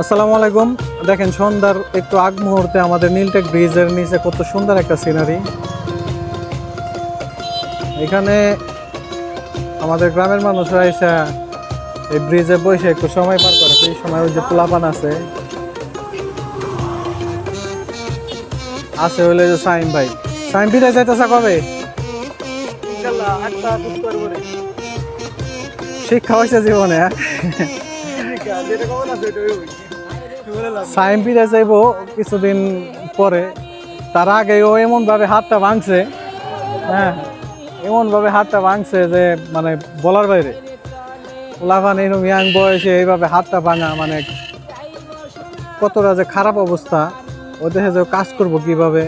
আসসালামু আলাইকুম। দেখেন সন্ধ্যার একটু আগ মুহূর্তে আমাদের নীলটেক ব্রিজের নিচে কত সুন্দর একটা সিনারি। এখানে আমাদের গ্রামের মানুষরা এসে এই ব্রিজে বসে একটু সময় পার করে। এই সময় ওই যে পোলাপান আছে হইলে যে সাইম ভাই, সাইম বিদায় যাইতেছে কবে? শিক্ষা হয়েছে জীবনে। সাইম বিদায় যাইবো কিছুদিন পরে। তার আগে ও এমন ভাবে হাতটা ভাঙছে, হ্যাঁ এমন ভাবে হাতটা ভাঙছে যে মানে বলার বাইরে। পোলাপান এরকম ইয়াং বয়সে এইভাবে হাতটা ভাঙা মানে কতটা যে খারাপ অবস্থা। ও দেখে যে কাজ করবো কিভাবে।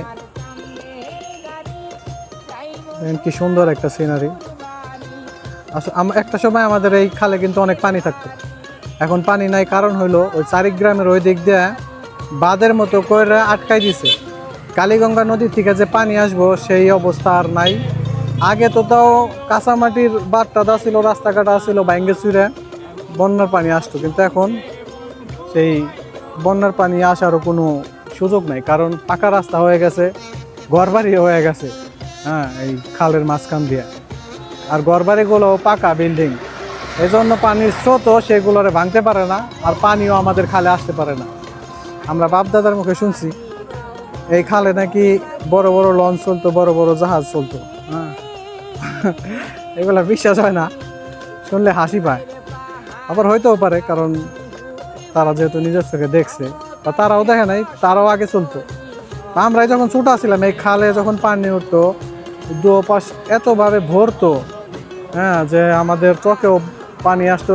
কি সুন্দর একটা সিনারি। একটা সময় আমাদের এই খালে কিন্তু অনেক পানি থাকতো, এখন পানি নাই। কারণ হইলো ওই চারিগ্রামের ওই দিক দিয়ে বাঁধের মতো করে আটকাই দিছে। কালীগঙ্গা নদীর থেকে যে পানি আসবো সেই অবস্থা আর নাই। আগে তো তাও কাঁচামাটির বাঁধটা ছিল, রাস্তাঘাট ছিল ভাঙ্গে চুরে বন্যার পানি আসতো, কিন্তু এখন সেই বন্যার পানি আসারও কোনো সুযোগ নাই। কারণ পাকা রাস্তা হয়ে গেছে, ঘরবাড়ি হয়ে গেছে, হ্যাঁ এই খালের মাঝখান দিয়ে। আর ঘরবাড়িগুলো পাকা বিল্ডিং, এই জন্য পানির স্রোতও সেগুলোরে ভাঙতে পারে না, আর পানিও আমাদের খালে আসতে পারে না। আমরা বাপদাদার মুখে শুনছি এই খালে নাকি বড় বড় লঞ্চ চলতো, বড় বড় জাহাজ চলতো। হ্যাঁ এগুলো বিশ্বাস হয় না, শুনলে হাসি পায়। আবার হইতেও পারে, কারণ তারা যেহেতু নিজের চোখে দেখছে, বা তারাও দেখে নাই, তারাও আগে চলতো। আমরাই যখন ছোট ছিলাম এই খালে যখন পানি উঠতো, দুপাশ এতভাবে ভরতো, হ্যাঁ যে আমাদের চোখেও পানি আসতো।